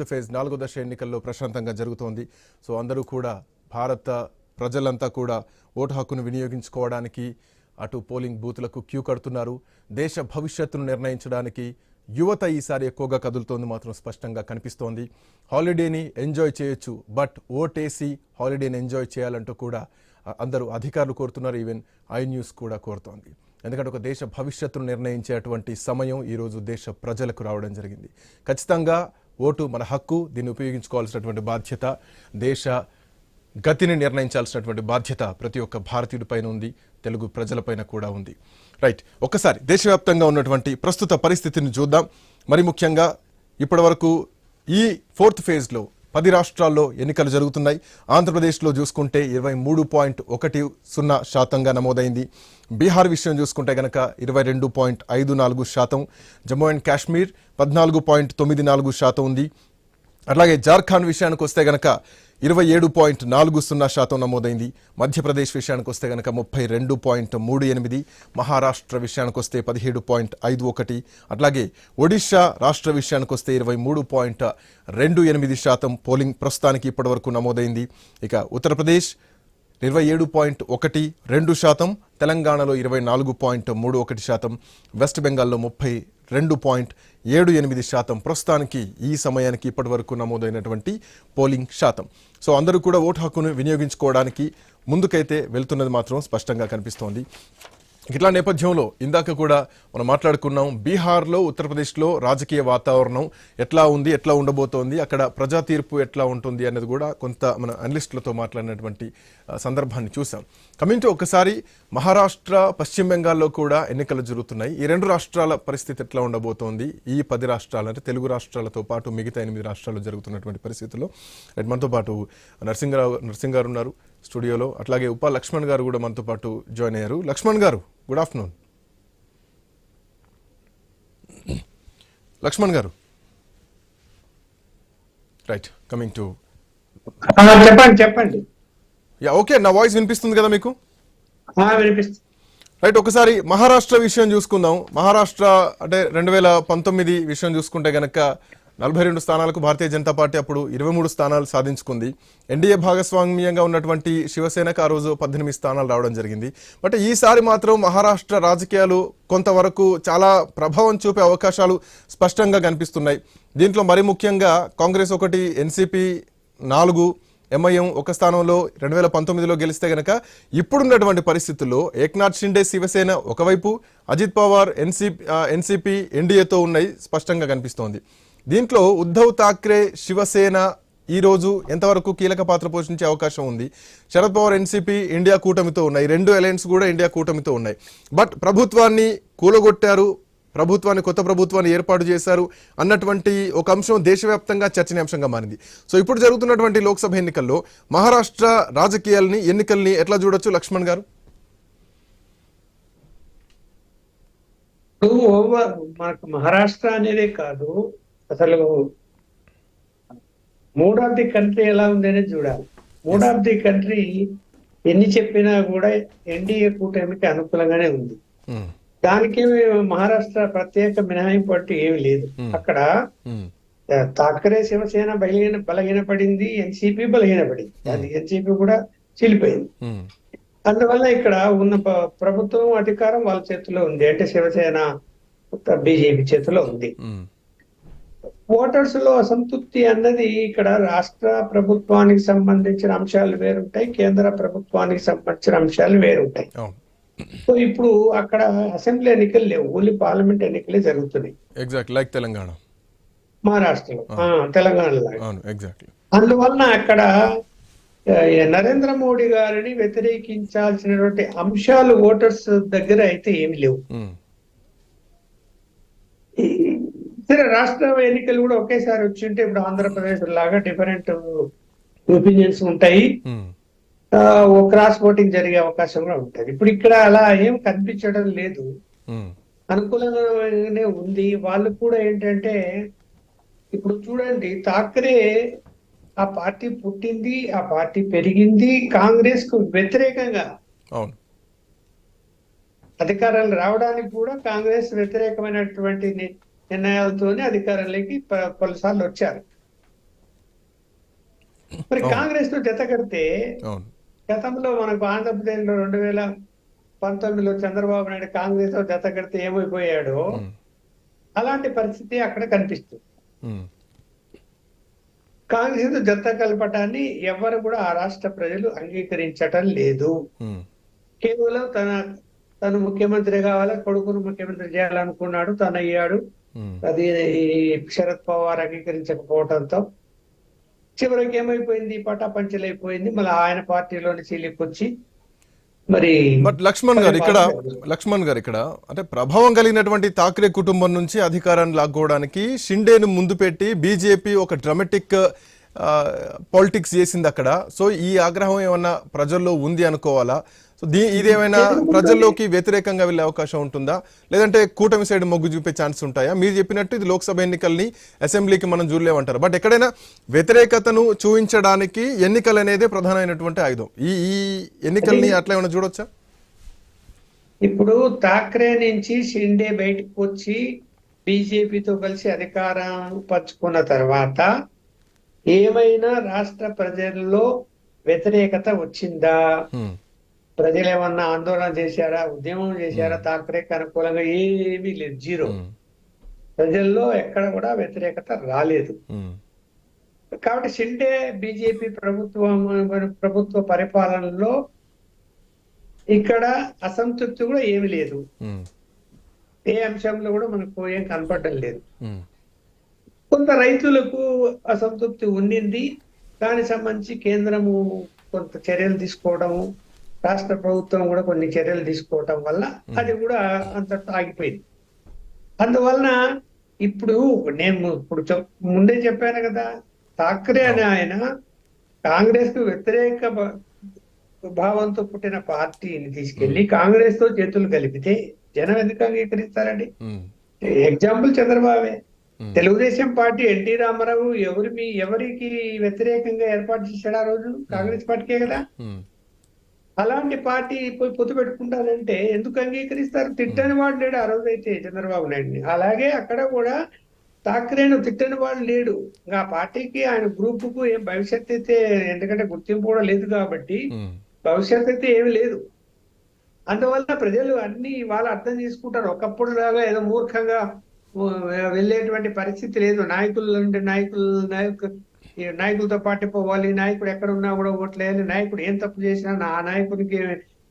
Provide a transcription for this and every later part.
Fourth phase 4వ దశ ఎన్నికల్లో ప్రశాంతంగా జరుగుతోంది. సో అందరూ కూడా భారత ప్రజలంతా కూడా ఓటు హక్కును వినియోగించుకోవడానికి అటు పోలింగ్ బూత్లకు క్యూ కడుతున్నారు. దేశ భవిష్యత్తును నిర్ణయించడానికి యువత ఈసారి ఎక్కువగా కదులుతోంది మాత్రం స్పష్టంగా కనిపిస్తోంది. హాలిడేని ఎంజాయ్ చేయొచ్చు, బట్ ఓటేసి హాలిడేని ఎంజాయ్ చేయాలంటూ కూడా అందరూ అధికారులు కోరుతున్నారు. ఈవెన్ ఐ న్యూస్ కూడా కోరుతోంది. ఎందుకంటే ఒక దేశ భవిష్యత్తును నిర్ణయించేటువంటి సమయం ఈరోజు దేశ ప్రజలకు రావడం జరిగింది. ఖచ్చితంగా ఓటు మన హక్కు, దీన్ని ఉపయోగించుకోవాల్సినటువంటి బాధ్యత, దేశ గతిని నిర్ణయించాల్సినటువంటి బాధ్యత ప్రతి ఒక్క భారతీయుడిపైన ఉంది, తెలుగు ప్రజలపైన కూడా ఉంది. రైట్, ఒక్కసారి దేశవ్యాప్తంగా ఉన్నటువంటి ప్రస్తుత పరిస్థితిని చూద్దాం. మరి ముఖ్యంగా ఇప్పటి వరకు ఈ ఫోర్త్ ఫేజ్లో 10 రాష్ట్రాల్లో ఎన్నికలు జరుగుతున్నాయి. ఆంధ్రప్రదేశ్లో చూసుకుంటే 23.10% నమోదైంది. బీహార్ విషయం చూసుకుంటే కనుక 22.54%, జమ్మూ అండ్ కాశ్మీర్ 14.94% ఉంది. అట్లాగే జార్ఖండ్ విషయానికి వస్తే కనుక 27.40% నమోదైంది. మధ్యప్రదేశ్ విషయానికి వస్తే కనుక 32.38%, మహారాష్ట్ర విషయానికి వస్తే 17.51%, అట్లాగే ఒడిషా రాష్ట్ర విషయానికి వస్తే 23.28% పోలింగ్ ప్రస్తుతానికి ఇప్పటి వరకు నమోదైంది. ఇక ఉత్తరప్రదేశ్ 27.12%, తెలంగాణలో 24.31%, వెస్ట్ బెంగాల్లో 32.78% ప్రస్తుతానికి ఈ సమయానికి ఇప్పటి వరకు నమోదైనటువంటి పోలింగ్ శాతం. సో అందరూ కూడా ఓటు హక్కును వినియోగించుకోవడానికి ముందుకైతే వెళ్తున్నది మాత్రం స్పష్టంగా కనిపిస్తోంది. ఇట్లా నేపథ్యంలో ఇందాక కూడా మనం మాట్లాడుకున్నాం, బీహార్లో ఉత్తరప్రదేశ్లో రాజకీయ వాతావరణం ఎట్లా ఉంది, ఎట్లా ఉండబోతోంది, అక్కడ ప్రజా తీర్పు ఎట్లా ఉంటుంది అనేది కూడా కొంత మన అనలిస్టులతో మాట్లాడినటువంటి సందర్భాన్ని చూసాం. కమింగ్ టు ఒకసారి మహారాష్ట్ర, పశ్చిమ బెంగాల్లో కూడా ఎన్నికలు జరుగుతున్నాయి. ఈ 2 రాష్ట్రాల పరిస్థితి ఎట్లా ఉండబోతోంది, ఈ 10 రాష్ట్రాలు అంటే తెలుగు రాష్ట్రాలతో పాటు మిగతా 8 రాష్ట్రాల్లో జరుగుతున్నటువంటి పరిస్థితుల్లో మనతో పాటు నర్సింగ్ గారు ఉన్నారు స్టూడియోలో. అట్లాగే ఉప లక్ష్మణ్ గారు కూడా మనతో పాటు జాయిన్ అయ్యారు. లక్ష్మణ్ గారు, గుడ్ ఆఫ్టర్నూన్. లక్ష్మణ్ గారు, రైట్, కమింగ్ టు చెప్పండి. యా, ఓకే, నా వాయిస్ వినిపిస్తుంది కదా మీకు? వినిపిస్తుంది. రైట్, ఒకసారి మహారాష్ట్ర విషయం చూసుకుందాం. మహారాష్ట్ర అంటే 2019 విషయం చూసుకుంటే కనుక 42 స్థానాలకు భారతీయ జనతా పార్టీ అప్పుడు 23 స్థానాలు సాధించుకుంది. ఎన్డీఏ భాగస్వామ్యంగా ఉన్నటువంటి శివసేనకు ఆ రోజు 18 స్థానాలు రావడం జరిగింది. బట్ ఈసారి మాత్రం మహారాష్ట్ర రాజకీయాలు కొంతవరకు చాలా ప్రభావం చూపే అవకాశాలు స్పష్టంగా కనిపిస్తున్నాయి. దీంట్లో మరి ముఖ్యంగా కాంగ్రెస్ 1, ఎన్సీపీ 4, ఎంఐఎం 1 స్థానంలో 2019లో గెలిస్తే గనక ఇప్పుడున్నటువంటి పరిస్థితుల్లో ఏక్నాథ్ షిండే శివసేన ఒకవైపు, అజిత్ పవార్ ఎన్సీపీ ఎన్డీఏతో ఉన్నాయి స్పష్టంగా కనిపిస్తోంది. దీంట్లో ఉద్ధవ్ ఠాక్రే శివసేన ఈరోజు ఎంతవరకు కీలక పాత్ర పోషించే అవకాశం ఉంది? శరద్ పవార్ ఎన్సీపీ ఇండియా కూటమితో ఉన్నాయి, 2 అలయన్స్ కూడా ఇండియా కూటమితో ఉన్నాయి. బట్ ప్రభుత్వాన్ని కూలగొట్టారు, కొత్త ప్రభుత్వాన్ని ఏర్పాటు చేశారు అన్నటువంటి ఒక అంశం దేశవ్యాప్తంగా చర్చనీయాంశంగా మారింది. సో ఇప్పుడు జరుగుతున్నటువంటి లోక్సభ ఎన్నికల్లో మహారాష్ట్ర ఎన్నికల్ని ఎట్లా చూడొచ్చు లక్ష్మణ్ గారు? మనకు మహారాష్ట్ర అనేదే కాదు, అసలు మూడ్ ఆఫ్ ది కంట్రీ ఎలా ఉంది అనేది చూడాలి. మూడ్ ఆఫ్ ది కంట్రీ ఎన్ని చెప్పినా కూడా ఎన్డీఏ కూటమికి అనుకూలంగానే ఉంది. దానికి మహారాష్ట్ర ప్రత్యేక మినహాయింపు అంటూ ఏమి లేదు. అక్కడ ఠాక్రే శివసేన బలహీనపడింది, ఎన్సీపీ బలహీనపడింది, అది ఎన్సీపీ కూడా చీలిపోయింది. అందువల్ల ఇక్కడ ఉన్న ప్రభుత్వం అధికారం వాళ్ళ చేతిలో ఉంది, అంటే శివసేన బీజేపీ చేతిలో ఉంది. ఓటర్స్ లో అసంతృప్తి అన్నది ఇక్కడ రాష్ట్ర ప్రభుత్వానికి సంబంధించిన అంశాలు వేరుంటాయి, కేంద్ర ప్రభుత్వానికి సంబంధించిన అంశాలు వేరుంటాయి. సో ఇప్పుడు అక్కడ అసెంబ్లీ ఎన్నికలు లేవు, ఓన్లీ పార్లమెంట్ ఎన్నికలే జరుగుతున్నాయి. ఎగ్జాక్ట్లీ లైక్ తెలంగాణ, మహారాష్ట్రలో, తెలంగాణలో. అందువలన అక్కడ నరేంద్ర మోడీ గారిని వ్యతిరేకించాల్సినటువంటి అంశాలు ఓటర్స్ దగ్గర అయితే ఏమి లేవు. సరే, రాష్ట్ర ఎన్నికలు కూడా ఒకేసారి వచ్చింటే ఇప్పుడు ఆంధ్రప్రదేశ్ లాగా డిఫరెంట్ ఒపీనియన్స్ ఉంటాయి, క్రాస్ ఓటింగ్ జరిగే అవకాశం కూడా ఉంటుంది. ఇప్పుడు ఇక్కడ అలా ఏం కనిపించడం లేదు, అనుకూలంగానే ఉంది. వాళ్ళు కూడా ఏంటంటే ఇప్పుడు చూడండి, ఠాక్రే ఆ పార్టీ పుట్టింది, ఆ పార్టీ పెరిగింది కాంగ్రెస్ కు వ్యతిరేకంగా. అధికారాలు రావడానికి కూడా కాంగ్రెస్ వ్యతిరేకమైనటువంటి నిర్ణయాలతోనే అధికారంలోకి పలుసార్లు వచ్చారు. మరి అవును. కాంగ్రెస్ తో జత కడితే అవును. గతంలో మనకు ఆంధ్రప్రదేశ్లో 2019లో చంద్రబాబు నాయుడు కాంగ్రెస్ తో జత కడితే ఏమైపోయాడో ఉమ్, అలాంటి పరిస్థితి అక్కడ కనిపిస్తుంది. ఉమ్, కాంగ్రెస్ తో జత కలపటాన్ని ఎవరు కూడా ఆ రాష్ట్ర ప్రజలు అంగీకరించటం లేదు. ఉమ్, కేవలం తను ముఖ్యమంత్రి కావాలి, కొడుకును ముఖ్యమంత్రి చేయాలనుకున్నాడు, తను అయ్యాడు. ఉమ్, అది ఈ శరద్ పవార్ అంగీకరించకపోవడంతో చివరికి ఏమైపోయింది, పటాపంచలైపోయింది. మళ్ళీ ఆయన పార్టీలోని చీలికొచ్చి మరి బట్ లక్ష్మణ్ గారు ఇక్కడ అంటే ప్రభావం కలిగినటువంటి థాక్రే కుటుంబం నుంచి అధికారాన్ని లాక్కోవడానికి షిండేను ముందు పెట్టి బీజేపీ ఒక డ్రామాటిక్ పాలిటిక్స్ చేసింది అక్కడ. సో ఈ ఆగ్రహం ఏమన్నా ప్రజల్లో ఉంది అనుకోవాలా? సో ఇదేమైనా ప్రజల్లోకి వ్యతిరేకంగా వెళ్ళే అవకాశం ఉంటుందా, లేదంటే కూటమి సైడ్ మొగ్గు చూపే ఛాన్స్ ఉంటాయా? మీరు చెప్పినట్టు ఇది లోక్సభ ఎన్నికల్ని, అసెంబ్లీకి మనం చూడలేమంటారు. బట్ ఎక్కడైనా వ్యతిరేకతను చూపించడానికి ఎన్నికలు అనేదే ప్రధానమైనటువంటి ఆయుధం. ఈ ఈ ఎన్నికల్ని అట్లా ఏమైనా చూడొచ్చా? ఇప్పుడు ఠాక్రే నుంచి షిండే బయటకు వచ్చి బీజేపీతో కలిసి అధికారం పంచుకున్న తర్వాత ఏమైనా రాష్ట్ర ప్రజల్లో వ్యతిరేకత వచ్చిందా? హ్మ్. ప్రజలు ఏమన్నా ఆందోళన చేశారా, ఉద్యమం చేశారా? ఠాక్రేకి అనుకూలంగా ఏమీ లేదు, జీరో. హ్మ్. ప్రజల్లో ఎక్కడ కూడా వ్యతిరేకత రాలేదు. హ్మ్. కాబట్టి షిండే బీజేపీ ప్రభుత్వ పరిపాలనలో ఇక్కడ అసంతృప్తి కూడా ఏమి లేదు. హ్మ్. ఏ అంశంలో కూడా మనకు ఏం కనపడడం లేదు. హ్మ్. కొంత రైతులకు అసంతృప్తి ఉండింది. దానికి సంబంధించి కేంద్రము కొంత చర్యలు తీసుకోవడము, రాష్ట్ర ప్రభుత్వం కూడా కొన్ని చర్యలు తీసుకోవటం వల్ల అది కూడా అంతటా ఆగిపోయింది. అందువలన ఇప్పుడు నేను ముందే చెప్పాను కదా, ఠాక్రే అనే ఆయన కాంగ్రెస్ కు వ్యతిరేక భావంతో పుట్టిన పార్టీని తీసుకెళ్లి కాంగ్రెస్ తో చేతులు కలిపితే జనం ఎందుకు అంగీకరిస్తారండి? హ్మ్. ఎగ్జాంపుల్ చంద్రబాబే. Hmm. తెలుగుదేశం పార్టీ ఎన్టీ రామారావు ఎవరికి వ్యతిరేకంగా ఏర్పాటు చేశాడు ఆ రోజు? కాంగ్రెస్ పార్టీకే కదా. హ్మ్. అలాంటి పార్టీ పోయి పొత్తు పెట్టుకుంటారంటే ఎందుకు అంగీకరిస్తారు? తిట్టని వాడు లేడు ఆ రోజు అయితే చంద్రబాబు నాయుడిని. అలాగే అక్కడ కూడా ఠాక్రేను తిట్టని వాడు లేడు. ఆ పార్టీకి ఆయన గ్రూప్ కు ఏం భవిష్యత్ అయితే, ఎందుకంటే గుర్తింపు కూడా లేదు కాబట్టి హ్మ్. భవిష్యత్ అయితే ఏమి లేదు. అందువల్ల ప్రజలు అన్ని వాళ్ళు అర్థం చేసుకుంటారు. ఒకప్పుడు లాగా ఏదో మూర్ఖంగా వెళ్ళేటువంటి పరిస్థితి లేదు. నాయకులతో పాటు పోవాలి, నాయకుడు ఎక్కడ ఉన్నా కూడా ఓట్లు వేయాలి, నాయకుడు ఏం తప్పు చేసినా ఆ నాయకుడికి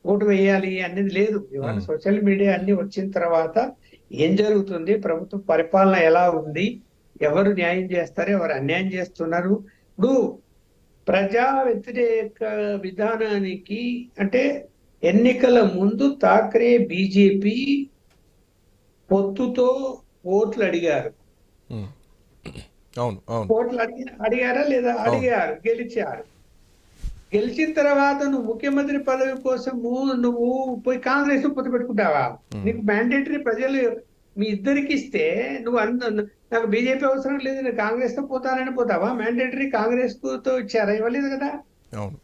ఓటు వేయాలి అనేది లేదు. ఇవాళ సోషల్ మీడియా అన్ని వచ్చిన తర్వాత ఏం జరుగుతుంది, ప్రభుత్వ పరిపాలన ఎలా ఉంది, ఎవరు న్యాయం చేస్తారు, ఎవరు అన్యాయం చేస్తున్నారు. ఇప్పుడు ప్రజా వ్యతిరేక విధానానికి అంటే ఎన్నికల ముందు ఠాక్రే బీజేపీ పొత్తుతో ఓట్లు అడిగారు. హ్మ్. అవును. అవును. ఓట్లు అడిగారా లేదా? అడిగారు, గెలిచారు. గెలిచిన తర్వాత నువ్వు ముఖ్యమంత్రి పదవి కోసం నువ్వు పోయి కాంగ్రెస్ పొత్తు పెట్టుకుంటావా? నీకు మ్యాండేటరీ ప్రజలు మీ ఇద్దరికి ఇస్తే నువ్వు నాకు బీజేపీ అవసరం లేదు, నేను కాంగ్రెస్ తో పోతానని పోతావా? మ్యాండేటరీ కాంగ్రెస్ తో ఇచ్చారా? ఇవ్వలేదు కదా. అవును.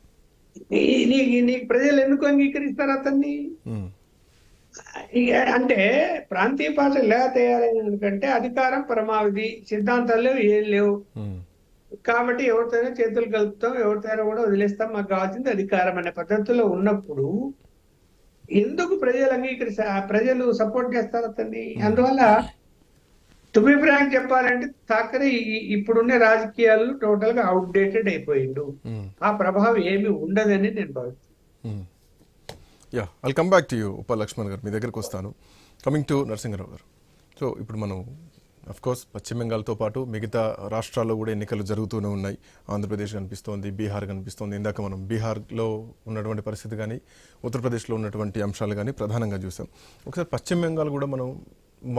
నీకు ప్రజలు ఎందుకు అంగీకరిస్తారు అతన్ని? హ్మ్. అంటే ప్రాంతీయ పార్టీలు ఎలా తయారైందంటే అధికారం పరమావధి, సిద్ధాంతాలు ఏం లేవు. హ్మ్. కాబట్టి ఎవరితోనైనా చేతులు కలుపుతాం, ఎవరితోనైనా కూడా వదిలేస్తాం, మాకు కావాల్సింది అధికారం అనే పద్ధతిలో ఉన్నప్పుడు ఎందుకు ప్రజలు సపోర్ట్ చేస్తారు అతన్ని? అందువల్ల టు బి ఫ్రాంక్ చెప్పాలంటే ఠాక్రే ఇప్పుడున్న రాజకీయాలు టోటల్ గా అవుట్డేటెడ్ అయిపోయిండు. ఆ ప్రభావం ఏమి ఉండదని నేను భావిస్తున్నాను. Yeah, I'll come back to you ఉప లక్ష్మణ్ గారు, మీ దగ్గరికి వస్తాను. కమింగ్ టు నరసింహరావు గారు, సో ఇప్పుడు మనం కోర్స్ పశ్చిమ బెంగాల్తో పాటు మిగతా రాష్ట్రాల్లో కూడా ఎన్నికలు జరుగుతూనే ఉన్నాయి. ఆంధ్రప్రదేశ్ కనిపిస్తోంది, బీహార్ కనిపిస్తోంది. ఇందాక మనం బీహార్లో ఉన్నటువంటి పరిస్థితి కానీ ఉత్తరప్రదేశ్లో ఉన్నటువంటి అంశాలు కానీ ప్రధానంగా చూసాం. ఒకసారి పశ్చిమ బెంగాల్ కూడా మనం